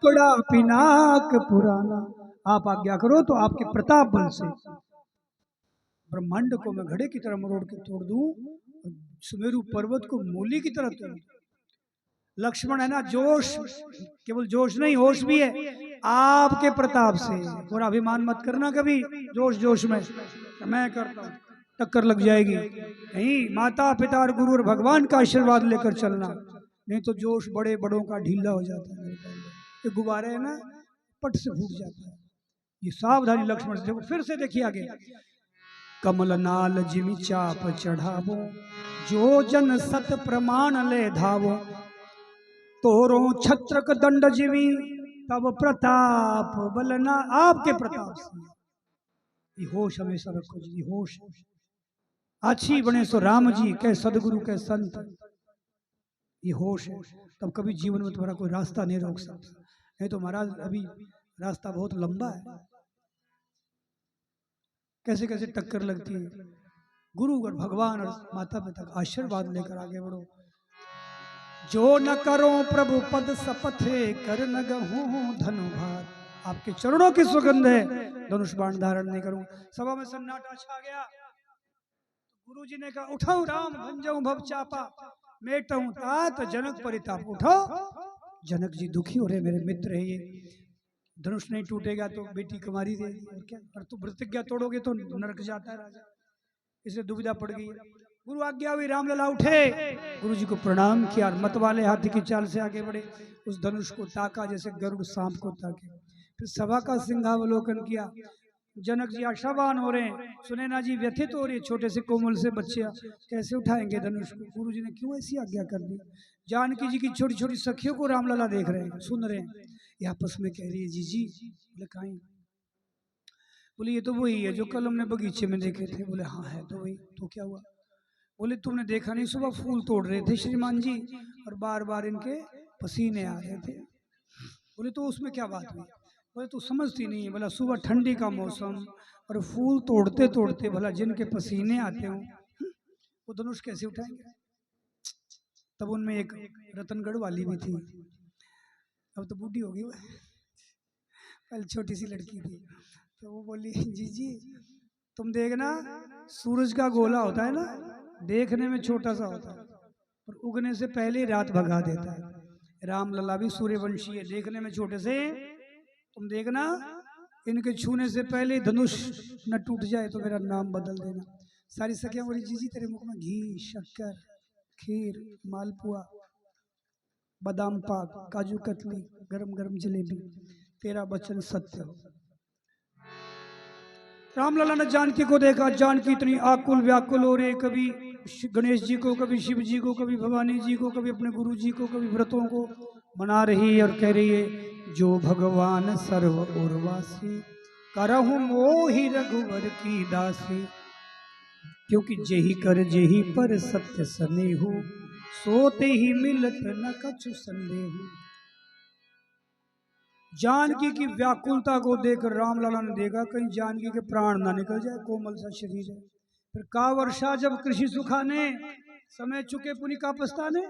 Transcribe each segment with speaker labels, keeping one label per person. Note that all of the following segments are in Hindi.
Speaker 1: बड़ा पिनाक पुराना। आप आज्ञा करो तो आपके प्रताप बल से ब्रह्मांड को मैं घड़े की तरह मरोड़ के तोड़ दूं, सुमेरु पर्वत को मूली की तरह तोड़ दूं। लक्ष्मण है ना, जोश, केवल जोश नहीं होश भी है आपके प्रताप से। और अभिमान मत करना कभी जोश जोश में, मैं करता हूं, टक्कर लग जाएगी। नहीं, माता पिता और गुरु और भगवान का आशीर्वाद लेकर चलना, नहीं तो जोश बड़े बड़ों का ढीला हो जाता है। ये गुब्बारे है ना, पट से फूट जाता है। ये सावधानी लक्ष्मण से। फिर से देखिए आगे, कमल नाल जिमि चाप चढ़ावो, जो जन सत प्रमाण ले धावो, तोरो छत्रक दंड जीवी, तब प्रताप बलना। आपके प्रताप से ये होश हमेशा रखो जी, होश। अच्छी बने सो राम जी के सदगुरु के संत, ये होश है, तब कभी जीवन में तुम्हारा कोई रास्ता नहीं रोक सकता। नहीं तो महाराज अभी रास्ता बहुत लंबा है, कैसे कैसे टक्कर लगती है। गुरु और भगवान और माता पिता का आशीर्वाद लेकर आगे बढ़ो। जो न करो प्रभु पद सपथे, कर न गहूं धनु भार। आपके चरणों की सुगंध है, धनुष बाण धारण नहीं करूं। सभा में सन्नाटा छा गया। गुरु जी ने कहा, उठाऊं राम भंजऊ भव चापा, मेटऊं तात जनक परिताप। उठो, जनक जी दुखी हो रहे, मेरे मित्र है ये। धनुष नहीं टूटेगा तो बेटी कुमारी रहेगी, और क्या, और तू प्रतिज्ञा तोड़ोगे तो नरक जाता है राजा। इसे दुविधा पड़ गई। गुरु आज्ञा हुई, रामलला उठे, गुरु जी को प्रणाम किया, मत वाले हाथी की चाल से आगे बढ़े। उस धनुष को ताका जैसे गरुड़ सांप को ताके। फिर सभा का सिंहावलोकन किया। जनक जी आशावान हो रहे हैं, सुनैना जी व्यथित हो रही है, छोटे से कोमल से बच्चे कैसे उठाएंगे धनुष को। गुरु जी ने क्यों ऐसी आज्ञा कर दी। जानकी जी की छोटी छोटी सखियों को रामलला देख रहे हैं, सुन रहे हैं, ये आपस में कह रही है, जी बोले कहीं। बोले ये तो वही है जो कल हमने बगीचे में देखे थे। बोले हाँ है तो वही। तो क्या हुआ। बोले तुमने देखा नहीं, सुबह फूल तोड़ रहे थे श्रीमान जी, और बार बार इनके पसीने आ रहे थे। बोले तो उसमें क्या बात हुई। बोले तू समझती नहीं है, बोला सुबह ठंडी का मौसम और फूल तोड़ते तोड़ते भला जिनके पसीने आते हो वो धनुष कैसे उठाएंगे। तब उनमें एक रतनगढ़ वाली भी थी, अब तो बूढ़ी हो गई, पहले छोटी सी लड़की थी। तो वो बोली, जी तुम देखना, सूरज का गोला होता है ना, देखने में छोटा सा होता है पर उगने से पहले ही रात भगा देता है। रामलला भी सूर्यवंशी है, देखने में छोटे से, तुम देखना इनके छूने से पहले धनुष न टूट जाए तो मेरा नाम बदल देना। सारी सखियां बोली, जी तेरे मुख में घी, शक्कर, खीर, मालपुआ, बादाम पाक, काजू कतली, गरम गरम जलेबी, तेरा वचन सत्य हो। रामलला ने जानकी को देखा, जानकी इतनी आकुल व्याकुल हो रही, कभी गणेश जी को, कभी शिव जी को, कभी भवानी जी को, कभी अपने गुरु जी को, कभी व्रतों को मना रही और कह रही है, जो भगवान सर्व उर्वासी, करहु मोहि रघुवर की दासी, क्योंकि जेहि कर जेहि पर सत्य सनेहु, सोते ही मिलत न कछु संदेहु। जानकी की व्याकुलता को देखकर रामलला ने देखा कहीं जानकी के प्राण ना निकल जाए, कोमल सा शरीर है। फिर का वर्षा जब कृषि सुखाने, समय चुके पुनि का पछताने।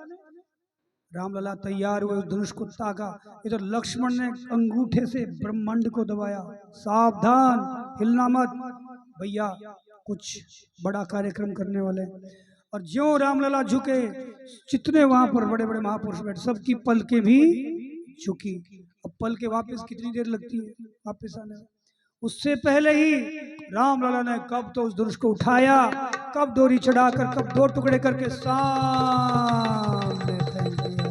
Speaker 1: रामलला तैयार हुए, धनुष को ताका। इधर लक्ष्मण ने अंगूठे से ब्रह्मांड को दबाया, सावधान हिलना मत भैया, कुछ बड़ा कार्यक्रम करने वाले। और ज्यों रामलला झुके, जितने वहां पर बड़े बड़े महापुरुष बैठे, सबकी पलकें भी झुकी। अब पल के वापस कितनी देर लगती है वापस आने में। उससे पहले ही रामलला ने कब तो उस धनुष को उठाया, कब डोरी चढ़ाकर, कब दो टुकड़े करके सामने फेंक दिया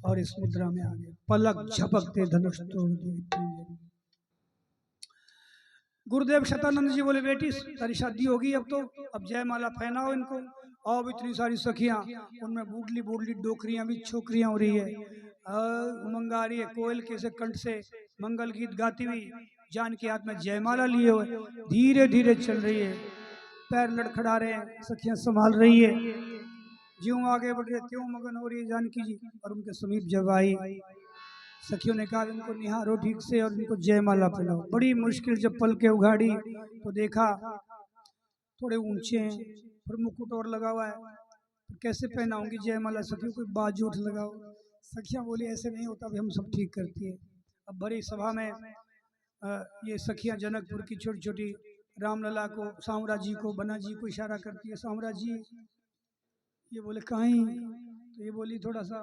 Speaker 1: और इस मुद्रा में आ गए। पलक झपकते धनुष तोड़ दिए। गुरुदेव शतानंद जी बोले, बेटी सारी शादी होगी अब तो, अब जयमाला पहनाओ इनको। अब इतनी सारी सखियां, उनमें बूढ़ली बूढ़ली डोकरियां भी छोकरियां हो रही है, उमंग आ रही है, कोयल के से कंठ से मंगल गीत गाती हुई, जानकी हाथ में जयमाला लिए हुए धीरे धीरे चल रही है। पैर लड़खड़ा रहे हैं, सखियां संभाल रही है। ज्यों आगे बढ़ रहे त्यों मगन हो रही है जानकी जी। और उनके समीप जब आई, सखियों ने कहा इनको निहारो ठीक से और इनको जयमाला पहनाओ। बड़ी मुश्किल जब पलके उघाड़ी तो देखा थोड़े ऊंचे हैं, फिर मुकुट और लगा हुआ है, कैसे पहनाऊंगी जयमाला। सखियों कोई बाजूठ लगाओ, सखियां बोली ऐसे नहीं होता, भी हम सब ठीक करती है। अब बड़ी सभा में ये सखियां जनकपुर की छोटी छोटी रामलला को, सांवरा जी को, बना जी को इशारा करती है, सांवरा जी। ये बोले कहीं, तो ये बोली थोड़ा सा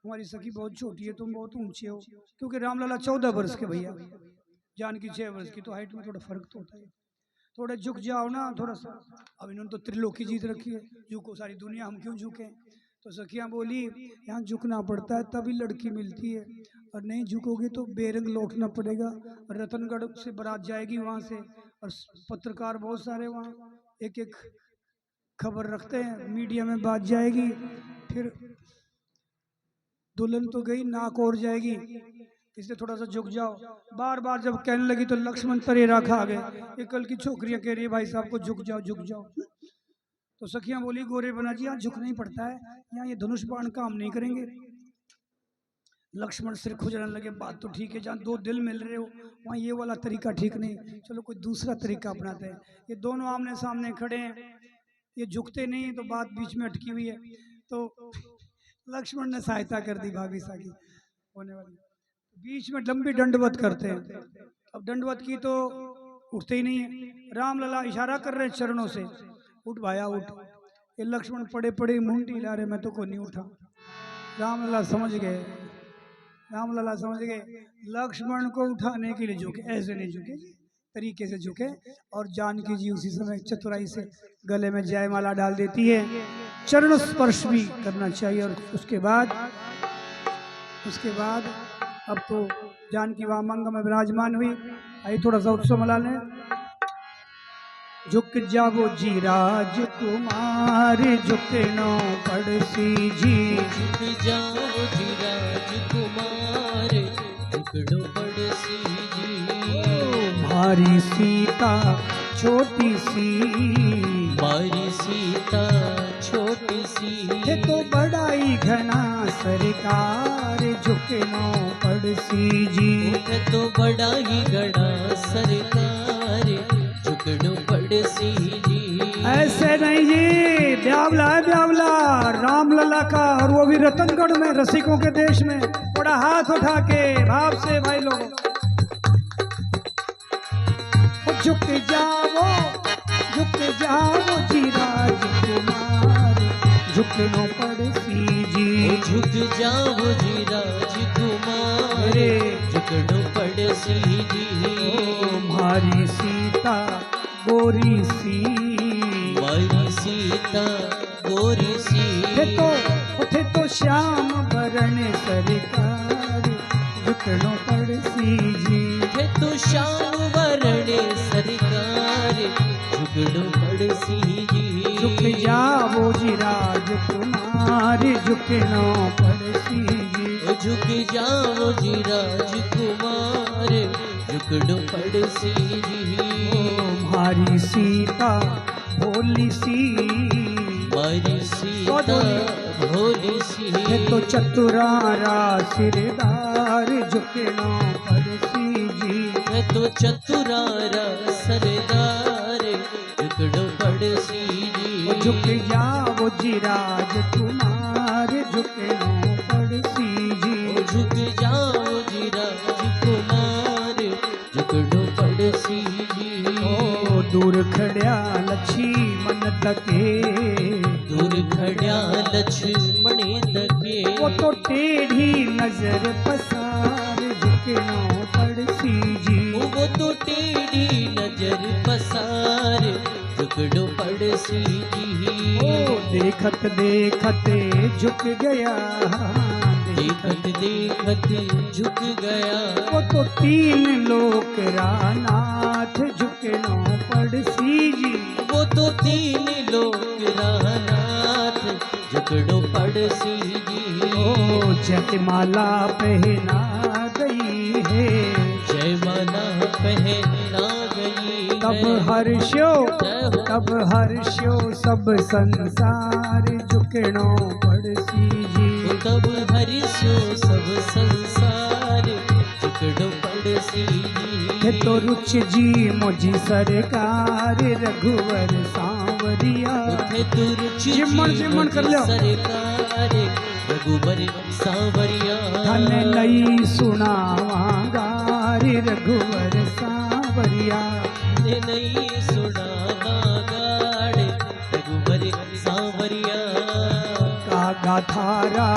Speaker 1: हमारी सखी बहुत छोटी है, तुम बहुत ऊंचे हो, क्योंकि रामलला 14 वर्ष के भैया, जानकी 6 वर्ष की, तो हाइट में थोड़ा फर्क तो होता है। थोड़ा झुक जाओ ना थोड़ा सा। अब इन्होंने तो त्रिलोकी जीत रखी है, झुको सारी दुनिया, हम क्यों झुके। तो सखियां बोली यहाँ झुकना पड़ता है तभी लड़की मिलती है, और नहीं झुकोगे तो बेरंग लौटना पड़ेगा। रतनगढ़ से बारात जाएगी वहां से, और पत्रकार बहुत सारे वहाँ एक एक खबर रखते हैं, मीडिया में बात जाएगी, फिर दुल्हन तो गई, नाक और जाएगी, इसलिए थोड़ा सा झुक जाओ। बार बार जब कहने लगी तो लक्ष्मण तरे रखा आ गए। ये कल की छोकरियां कह रही है भाई साहब को झुक जाओ झुक जाओ। तो सखियां बोली गोरे बना जी यहाँ झुकना ही पड़ता है, यहाँ ये धनुष बाण काम नहीं करेंगे। लक्ष्मण सिर खुजलाने लगे, बात तो ठीक है, जहाँ दो दिल मिल रहे हो वहाँ ये वाला तरीका ठीक नहीं, चलो कोई दूसरा तरीका अपनाते हैं। ये दोनों आमने सामने खड़े हैं, ये झुकते नहीं, तो बात बीच में अटकी हुई है। तो लक्ष्मण ने सहायता कर दी भाभी साकी होने वाली, बीच में लंबी दंडवत करते हैं। अब दंडवत की तो उठते ही नहीं है, रामलला इशारा कर रहे चरणों से, उठ भाया उठ। ये लक्ष्मण पड़े पड़े मुंडी हिला रहे, मैं तो को नहीं उठा। रामलला समझ गए, रामलला समझ गए लक्ष्मण को उठाने के लिए झुके, ऐसे नहीं झुके, तरीके से झुके। और जानकी जी उसी समय चतुराई से गले में जयमाला डाल देती है, चरण स्पर्श भी करना चाहिए। और उसके बाद अब तो जानकी वहां मंग में विराजमान हुई। आई थोड़ा सा उत्सव मना लें। झुक जाओ जी राजकुमार, झुकनो पड़सी जी,
Speaker 2: झुक जाओ जी राजकुमार, झुकनो पड़सी जी।
Speaker 1: मारी सीता छोटी सी,
Speaker 2: मारी सीता छोटी सी,
Speaker 1: है तो बड़ाई घना सरकार, झुकनो पड़सी जी।
Speaker 2: है तो बड़ा ही घना सरकार, झुकनो पड़सी जी।
Speaker 1: ऐसे नहीं जी, ब्यावला है ब्यावला रामलला का, और वो भी रतनगढ़ में, रसिकों के देश में। थोड़ा हाथ उठा के भाव से भाई लोग झुक जाओ जी राजकुमार, झुकनो पड़सी जी।
Speaker 2: झुक जाओ जी राजकुमार, झुकनो पड़सी जी।
Speaker 1: मारी सीता गोरी सी,
Speaker 2: मारी सीता गोरी सी,
Speaker 1: थे तो श्याम वरण सरकार, झुकनो पड़सी जी।
Speaker 2: थे तो श्याम वरण सरकार, झुकनो पड़सी जी।
Speaker 1: झुक जाओ जी राजकुमार, झुकनो पड़सी जी।
Speaker 2: झुक जाओ जी राजकुमार, झुकनो पड़सी जी।
Speaker 1: मारी सीता भोली सी,
Speaker 2: मारी सीता भोली सी,
Speaker 1: है तो चतुरारा सिरदार, झुकनो पड़सी जी।
Speaker 2: है तो चतुरारा सरदार, झुकनो पड़सी जी।
Speaker 1: झुक जाओ जी राजकुमार, झुकनो पड़सी जी।
Speaker 2: झुक जाओ जी राजकुमार, झुकनो पड़सी जी।
Speaker 1: ओ दूर खड़िया लक्ष्मण तके,
Speaker 2: दूर खड़िया लक्ष्मण तके,
Speaker 1: वो तो टेढ़ी नजर पसार, झुकनो पड़सी जी।
Speaker 2: वो तो टेढ़ी नजर पसार, झुकनो पड़सी जी।
Speaker 1: ओ देखत देखते झुक गया,
Speaker 2: देखत देखत झुक गया,
Speaker 1: वो तो तीन लोक रानाथ, झुकनो पड़सी जी।
Speaker 2: वो तो तीन लोक रानाथ, झुकनो पड़सी जी।
Speaker 1: ओ जयमाला पहना गई है,
Speaker 2: जयमाला पहना गई,
Speaker 1: तब हर्षो सब संसार, झुकनो पड़सी जी।
Speaker 2: तब हर्षो सब संसार, झुकनो पड़सी जी।
Speaker 1: तो रुच जी मुझी सरकार, रघुवर सांवरिया,
Speaker 2: तो रुचि
Speaker 1: जिम्मन कर लो।
Speaker 2: सरकार, रे रघुबर सांवरिया।
Speaker 1: धन नहीं सुनावांगा रे रघुवर सांवरिया।
Speaker 2: ने नहीं सुनावांगा रे रघुबर सांवरिया।
Speaker 1: कागा थारा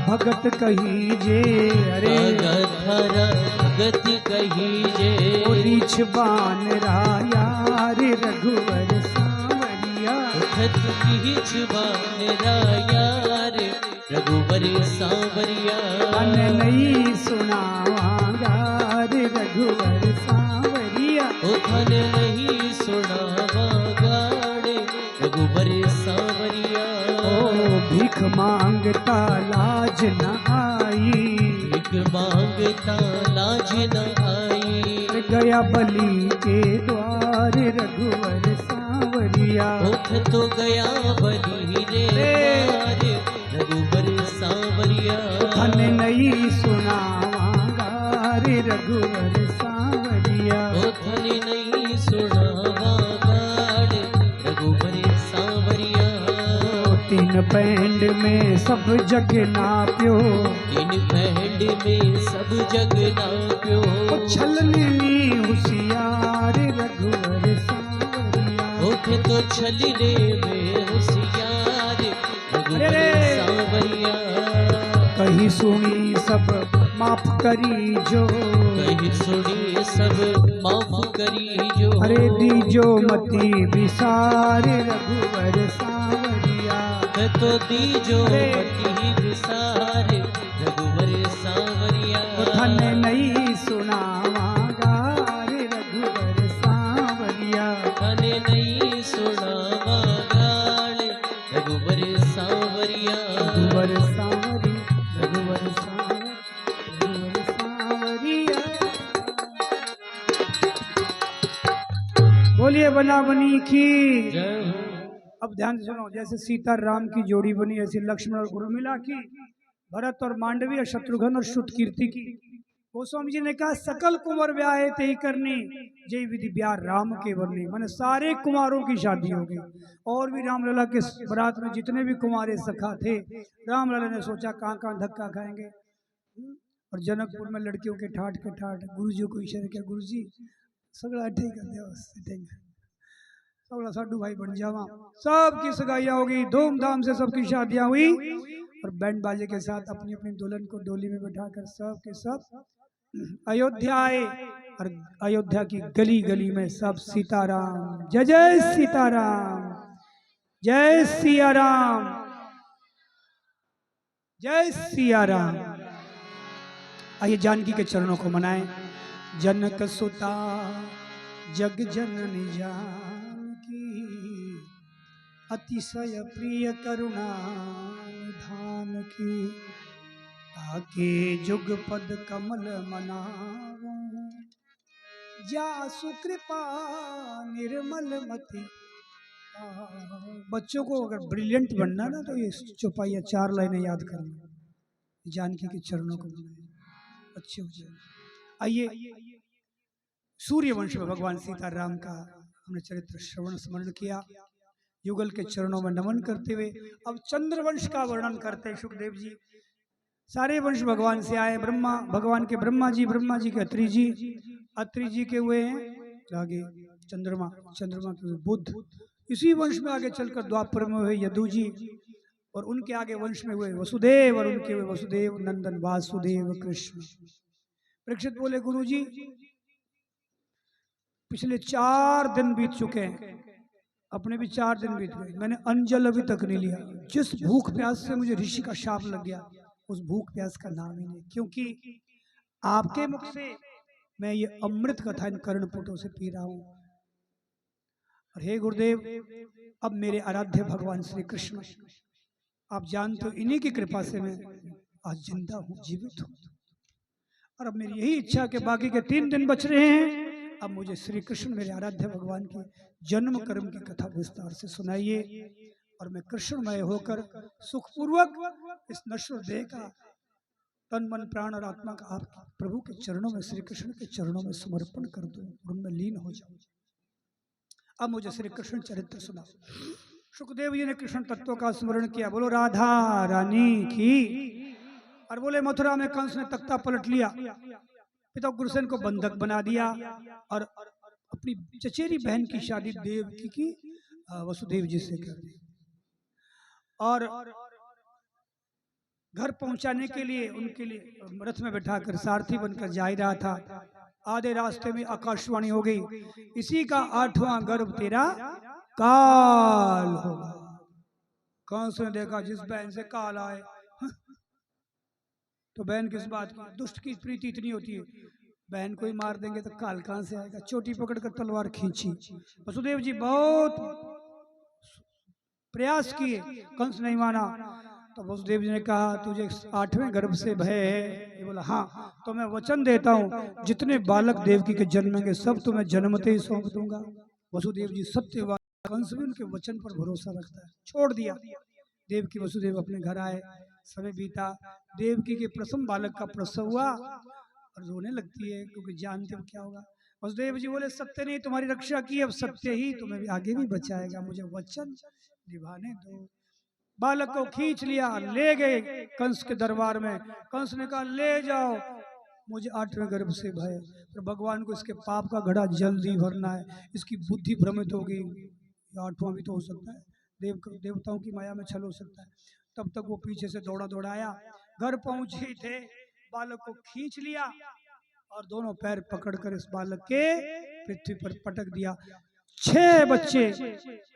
Speaker 1: भगत कही जे अरे
Speaker 2: थारा भगत कही जे।
Speaker 1: रीछ बान राया रे रघुवर सांवरिया।
Speaker 2: उठत रीछ बान राया रे रघुबर सांवरिया।
Speaker 1: धन नहीं सुनावांगा रे रघुवर सांवरिया।
Speaker 2: ओ धन नहीं सुनावांगा रे रघुबर सांवरिया।
Speaker 1: ओ भीख मांगता लाज न आई।
Speaker 2: भीख मांगता लाज न आई।
Speaker 1: गया बलि के द्वार रघुवर सांवरिया।
Speaker 2: उठ तो गया बलि रे द्वार रघुबर सांवरिया।
Speaker 1: धन नहीं सुनावांगा रे रघुवर सांवरिया।
Speaker 2: ओ धन नहीं सुनावांगा रे रघुबर सांवरिया।
Speaker 1: तीन पैंड में सब जग नाप्यो।
Speaker 2: तीन पैंड में सब जग नाप्यो।
Speaker 1: छलने में होशियार रघुवर सांवरिया।
Speaker 2: उठे तो छलने में होशियार रघुबर सांवरिया।
Speaker 1: कहीं सुनी सब माफ करी जो।
Speaker 2: कहीं सुनी सब माफ करी जो।
Speaker 1: अरे दीजो मती विसार रघुवर सांवरिया।
Speaker 2: तो दीजो मती विसार रघुबर सांवरिया।
Speaker 1: धन नहीं सुनावांगा रे रघुवर सांवरिया।
Speaker 2: धन नहीं सुनावांगा रे रघुबर सांवरिया।
Speaker 1: रघुवर सांवरी रघुवर सांवरी रघुवर सांवरिया। बोलिए बना बनी की।
Speaker 2: जय हो।
Speaker 1: अब ध्यान से सुनो, जैसे सीता राम की जोड़ी बनी ऐसी लक्ष्मण और उर्मिला की, भरत और मांडवी और शत्रुघ्न और श्रुतकीर्ति की। गोस्वामी जी ने कहा सकल कुंवर ब्याह ते ही करनी जय विधि ब्याह राम के वर्णी। माने सारे कुमारों की शादी होगी। और भी रामलला के बारात में जितने भी कुमारे सखा थे, रामलला ने सोचा कहाँ कहाँ धक्का खाएंगे। और जनकपुर में लड़कियों के ठाठ गुरु जी को इशारा किया, गुरु जी सगड़ा ठीक कर दिया, सगड़ा साडू भाई बन जावा। सबकी सगाइयाँ होगी, धूमधाम से सबकी शादियां हुई। और बैंड बाजे के साथ अपनी अपनी दुल्हन को डोली में बैठाकर सब के सब अयोध्या आए। और अयोध्या की गली गली में सब सीताराम जय जय सीताराम, जय सिया राम, जय सिया राम। आइए जानकी के चरणों को मनाएं। जनक सुता जग जननी जानकी, अतिशय प्रिय करुणा निधान की। ताके जुग पद कमल मनावो, जासु कृपा निर्मल मति। बच्चों को अगर ब्रिलियंट बनना ना तो ये चौपाइयाँ 4 लाइनें याद करना। जानकी के चरणों को अच्छे हो जाए। आइए सूर्य वंश में भगवान सीताराम का हमने चरित्र श्रवण स्मरण किया। युगल के चरणों में नमन करते हुए अब चंद्रवंश का वर्णन करते हैं सुखदेव जी। सारे वंश भगवान से आए। ब्रह्मा भगवान के ब्रह्मा जी के अत्रि जी के हुए हैं आगे चंद्रमा के हुए बुध। इसी वंश में आगे चलकर द्वापर में हुए यदु जी, और उनके आगे वंश में हुए वसुदेव, और उनके हुए वसुदेव नंदन वासुदेव कृष्ण। परीक्षित बोले गुरु जी पिछले 4 दिन बीत चुके हैं, अपने भी 4 दिन बीत गए, मैंने अंजल अभी तक नहीं लिया। जिस भूख प्यास से मुझे ऋषि का शाप लग गया, उस भूख प्यास का नाम ही नहीं, क्योंकि आपके मुख से मैं ये अमृत कथा इन कर्णपुटों से पी रहा हूं। और हे गुरुदेव, अब मेरे आराध्य भगवान श्री कृष्ण, आप जानते हो इन्हीं की कृपा से मैं आज जिंदा हूं, जीवित हूं। और अब मेरी यही इच्छा कि बाकी के 3 दिन बच रहे हैं, अब मुझे श्री कृष्ण मेरे आराध्य भगवान की जन्म कर्म की कथा विस्तार से सुनाइए, और मैं कृष्णमय होकर सुखपूर्वक इस नश्वर देह का तन मन प्राण और आत्मा का आप प्रभु के चरणों में, श्री कृष्ण के चरणों में समर्पण कर दूं, उनमें लीन हो जाऊं। अब मुझे श्री कृष्ण चरित्र सुनाओ। सुखदेव जी ने कृष्ण तत्व का स्मरण किया, बोलो राधा रानी की। और बोले मथुरा में कंस ने तख्ता पलट लिया, पिता गुरुसेन को बंधक बना दिया और अपनी चचेरी बहन की शादी देवकी की वसुदेव जी से कर दी। और घर पहुंचाने के लिए उनके लिए रथ में बैठाकर सारथी बनकर जा ही रहा था। आधे रास्ते में आकाशवाणी हो गई, इसी का 8वां गर्भ तेरा काल होगा। कंस ने देखा जिस बहन से काल आए, तो बहन किस बात की, दुष्ट की प्रीति इतनी होती है, बहन को ही मार देंगे तो काल कहां से आएगा। चोटी पकड़कर तलवार खींची, वसुदेव जी बहुत प्रयास किए, कंस नहीं माना। तो वसुदेव जी ने कहा तुझे 8वें गर्भ से भय है? ये बोला हाँ। तो मैं वचन देता हूँ जितने बालक देवकी के जन्मेंगे सब तुम्हें जन्मते ही सौंप दूंगा। वसुदेव जी सत्यवान, कंस भी उनके वचन पर भरोसा रखता है, छोड़ दिया। देवकी वसुदेव अपने घर आए, समय बीता, देवकी के प्रथम बालक का प्रसव हुआ और रोने लगती है क्योंकि जानते हो क्या होगा। वसुदेव जी बोले सत्य ने तुम्हारी रक्षा की, अब सत्य ही तुम्हें भी आगे भी बचाएगा, मुझे वचन निभाने दो। बालक को खींच लिया, ले गए कंस के दरबार में। कंस ने कहा ले जाओ, मुझे 8वें गर्भ से भय, पर भगवान को इसके पाप का घड़ा जल्दी भरना है, इसकी बुद्धि भ्रमित होगी, 8वां भी तो हो सकता है, देवताओं की माया में छल हो सकता है। तब तक वो पीछे से दौड़ा दौड़ाया, घर पहुंचे थे, बालक को खींच लिया और दोनों पैर पकड़कर इस बालक के पृथ्वी पर पटक दिया। 6 बच्चे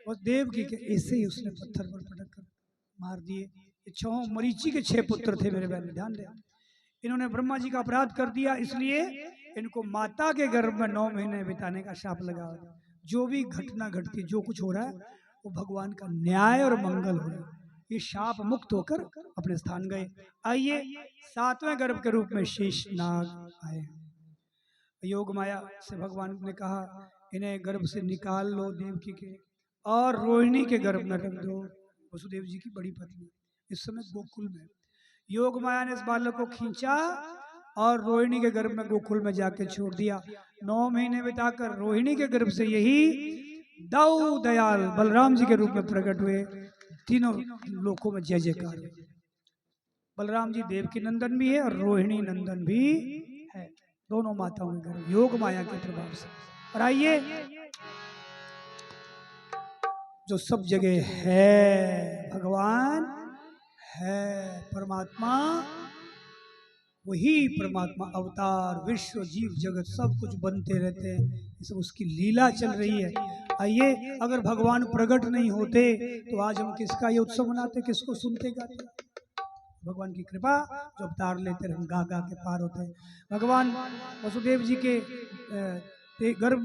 Speaker 1: और देवकी के ऐसे ही उसने पत्थर पर पटक कर मार दिए। ये 6 मरीचि के 6 पुत्र थे मेरे बहन, ध्यान दे। इन्होंने ब्रह्मा जी का अपराध कर दिया, इसलिए इनको माता के गर्भ में 9 महीने बिताने का शाप लगा। जो भी घटना घटती, जो कुछ हो रहा है वो भगवान का न्याय और मंगल हो रहा है। ये शाप मुक्त होकर अपने स्थान गए। आइए 7वें गर्भ के रूप में शेष नाग आए। योग माया से भगवान ने कहा इन्हें गर्भ से निकाल लो देवकी के, और रोहिणी के गर्भ में रख दो, वसुदेव जी की बड़ी पत्नी। इस समय गोकुल में योग माया ने इस बालक को खींचा और रोहिणी के गर्भ में गोकुल में जाके छोड़ दिया। 9 महीने बिताकर रोहिणी के गर्भ से यही दाऊ दयाल बलराम जी के रूप में प्रकट हुए। तीनों लोकों में जय जयकार। बलराम जी देवकी नंदन भी है और रोहिणी नंदन भी है, दोनों माताओं के गर्भ योग माया के प्रभाव से। और आइए जो सब जगह है भगवान है, परमात्मा, वही परमात्मा अवतार, विश्व जीव जगत सब कुछ बनते रहते हैं, ये सब उसकी लीला चल रही है। आइए अगर भगवान प्रकट नहीं होते तो आज हम किसका ये उत्सव मनाते, किसको सुनते गाते? भगवान की कृपा, जो अवतार लेते रहे हम गा गा के पार होते हैं। भगवान वसुदेव जी के गर्भ,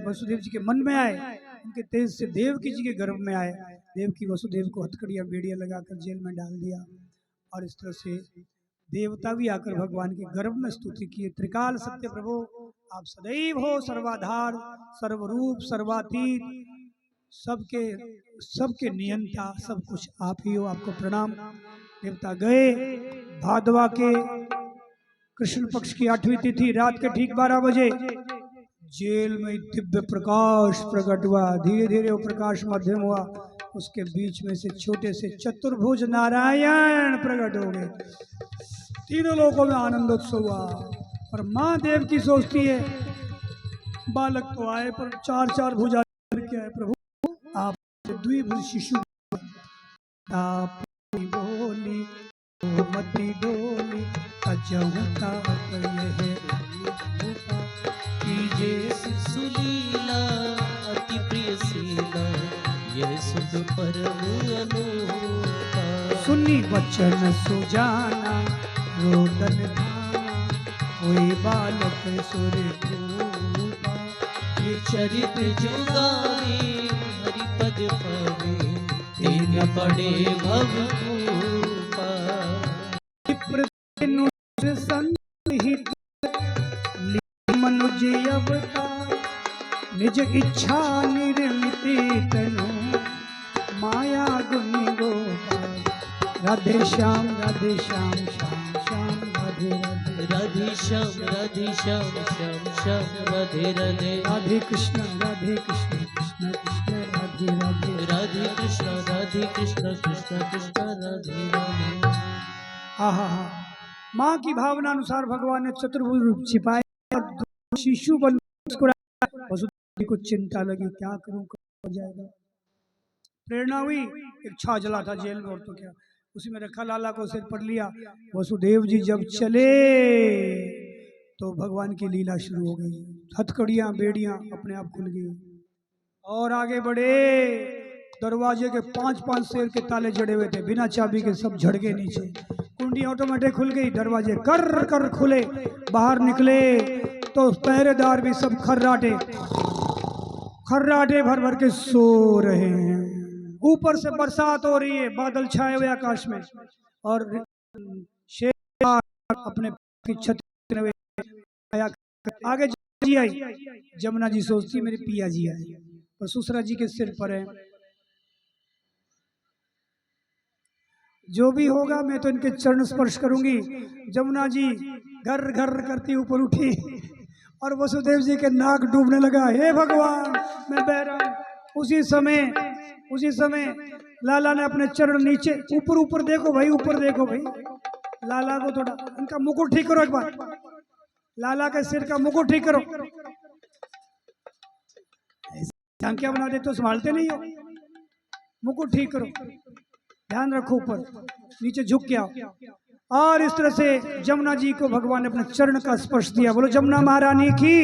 Speaker 1: वसुदेव जी के मन में आए, उनके तेज से देवकी जी के गर्भ में आए। देवकी वसुदेव को हथकड़ियां बेड़ियां लगाकर जेल में डाल दिया, और इस तरह से देवता भी आकर भगवान के गर्भ में स्तुति किए। त्रिकाल सत्य प्रभु आप सदैव हो सर्वाधार, सर्वरूप, सर्वातीत, सबके नियंता, सब कुछ आप ही हो, आपको प्रणाम। देवता गए। भादवा के कृष्ण पक्ष की 8वीं तिथि रात के ठीक 12 बजे जेल में दिव्य प्रकाश प्रकट हुआ। धीरे धीरे वो प्रकाश मध्यम हुआ, उसके बीच में से छोटे से चतुर्भुज नारायण प्रकट हो गए। तीनों लोगों में आनंदोत्सव हुआ। और माँ देव की सोचती है बालक तो आए पर 4 भुजा करके आए, प्रभु आप द्विभुज शिशु। आप बोली मती डोली अजहुता
Speaker 2: कीजिए सुलीला अति प्रिय शीला, यह सुध परम अनूठा।
Speaker 1: सुनी वचन सुजाना रोदन धाना, कोई बालक सुर रूपा।
Speaker 2: ये चरित्र जो गावे हरिपद पावे, तीन बड़े भवभूपा।
Speaker 1: संहित मनुज अवतार, निज इच्छा निर्मिति तनु, माया गुण गोपाल। राधे श्याम श्याम श्याम राधे राधे,
Speaker 2: राधे श्याम श्याम श्याम राधे राधे।
Speaker 1: राधे कृष्ण कृष्ण कृष्ण राधे राधे,
Speaker 2: राधे कृष्ण राधे कृष्ण कृष्ण कृष्ण राधे राधे।
Speaker 1: आहा हा, माँ की भावना अनुसार भगवान ने चतुर्भुज रूप छिपाया और शिशु बन मुस्कुराया। वसुदेव जी को चिंता लगी, क्या करूं, कब हो जाएगा। प्रेरणा हुई, एक छाजला था जेल में और तो क्या, उसी में रखा, लाला को सिर पर लिया। वसुदेव जी जब चले तो भगवान की लीला शुरू हो गई। हथकड़ियां बेड़ियां अपने आप खुल गई और आगे बढ़े। दरवाजे के 5-5 शेर के ताले जड़े हुए थे, बिना चाबी के सब झड़ गए नीचे। कुंडी ऑटोमेटिक खुल गई, दरवाजे कर कर खुले। बाहर निकले तो पहरेदार भी सब खर्राटे खर्राटे भर भर के सो रहे हैं। ऊपर से बरसात हो रही है, बादल छाए हुए आकाश में, और शेर अपने की छत में आया। आगे जी आई, जमुना जी सोचती मेरे पिया जी आए, और सुसरा जी के सिर पर है। जो भी होगा मैं तो इनके चरण स्पर्श करूंगी। जमुना जी घर घर करती ऊपर उठी और वसुदेव जी के नाक डूबने लगा। हे भगवान, मैं बह रहा हूं। उसी समय लाला ने अपने चरण नीचे, ऊपर ऊपर देखो भाई, ऊपर देखो भाई। लाला को थोड़ा इनका मुकुट ठीक करो, एक बार लाला के सिर का मुकुट ठीक करो। झांकिया बना दे तो संभालते नहीं हो, मुकुट ठीक करो, ध्यान रखो, ऊपर नीचे झुक के आओ। और इस तरह से जमुना जी को भगवान ने अपने चरण का स्पर्श दिया। बोलो जमुना महारानी की।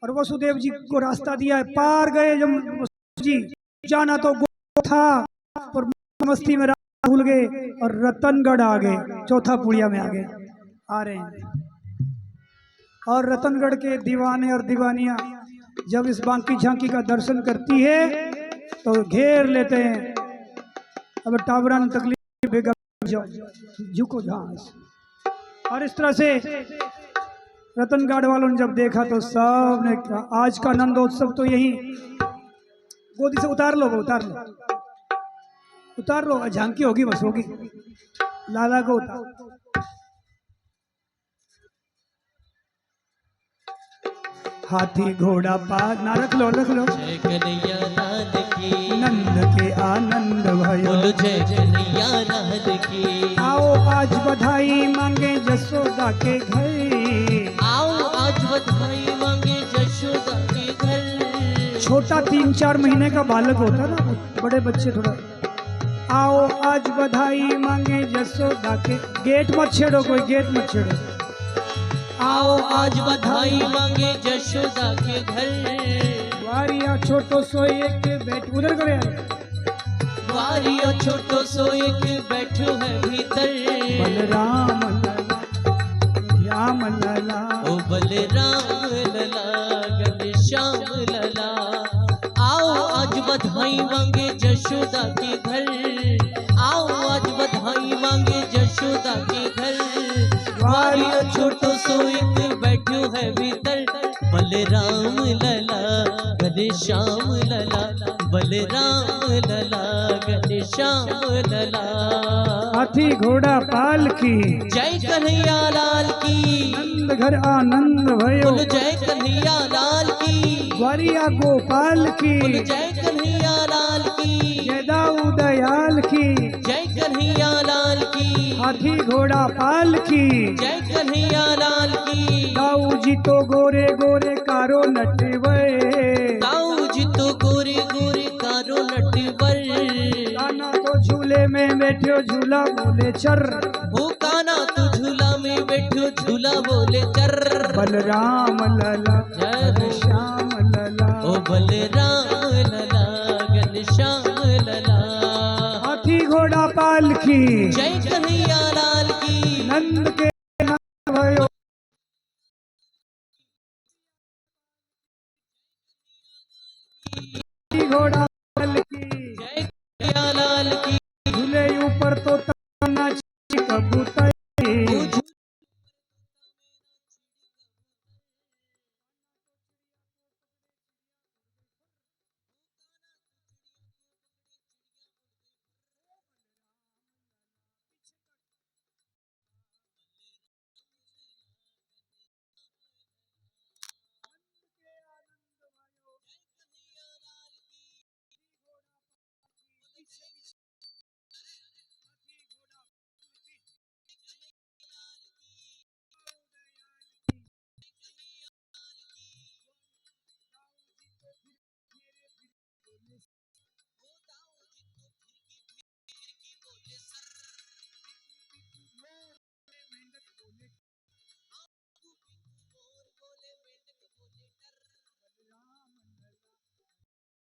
Speaker 1: और वसुदेव जी को रास्ता दिया है, पार गए जी। जाना तो था और मस्ती में भूल गए और रतनगढ़ आ गए, चौथा पुड़िया में आ रहे हैं। और रतनगढ़ के दीवाने और दीवानियां जब इस बांकी झांकी का दर्शन करती है तो घेर लेते हैं। अब टावरान तकलीफ बेगा जाओ, झुको जहां। और इस तरह से रतनगढ़ वालों ने जब देखा तो सब ने कहा आज का आनंदोत्सव तो यही। गोदी से उतार लो, उतार लो, झांकी होगी, बस होगी। लाला को उतार। हाथी घोड़ा पाग ना रख लो।
Speaker 2: जय कन्हैया लाल की,
Speaker 1: नंद के आनंद भयो।
Speaker 2: बोलो जय कन्हैया लाल की।
Speaker 1: आओ आज बधाई मांगे जसोदा के घर।
Speaker 2: आओ आज बधाई मांगे जशोदा के घर।
Speaker 1: छोटा 3-4 महीने का बालक होता है ना, बड़े बच्चे थोड़ा। आओ आज बधाई मांगे जसोदा के। गेट मत छेड़ो, कोई गेट मत छेड़ो।
Speaker 2: आओ आज बधाई मांगे जशोदा के घर।
Speaker 1: वारिया छोटो सो एक बैठ, उधर करे
Speaker 2: वारिया छोटो सो एक बैठो है भीतर।
Speaker 1: बलराम राम लला,
Speaker 2: ओ बलराम लला, घनश्याम लला। आओ आज बधाई मांगे जशोदा के घर। आओ आज बधाई मांगे जशोदा के घर। वारिया छोटो सो एक बैठो है भीतर। बलराम लला, घनश्याम लला, बलराम लला, घनश्याम लला।
Speaker 1: हाथी घोड़ा पाल की,
Speaker 2: जय कन्हैया लाल की।
Speaker 1: नंद घर आनंद भयो।
Speaker 2: बोलो जय कन्हैया लाल की।
Speaker 1: वारिया गोपाल की,
Speaker 2: बोलो जय कन्हैया लाल की।
Speaker 1: जय दाऊ दयाल की।
Speaker 2: जय कन्हैया लाल की।
Speaker 1: हाथी घोड़ा पाल की,
Speaker 2: जय कन्हैया लाल की।
Speaker 1: दाऊ जी तो गोरे गोरे कारो नटवे।
Speaker 2: ताऊ जी तो गोरे गोरे कारो नटवर।
Speaker 1: काना तो झूले में बैठो झूला बोले चर।
Speaker 2: हो काना तो झूला में बैठो झूला बोले चर।
Speaker 1: बलराम लला, घनश्याम लला।
Speaker 2: ओ बलराम लला, घनश्याम लला।
Speaker 1: हाथी घोड़ा पाल की,
Speaker 2: जय कन्हैया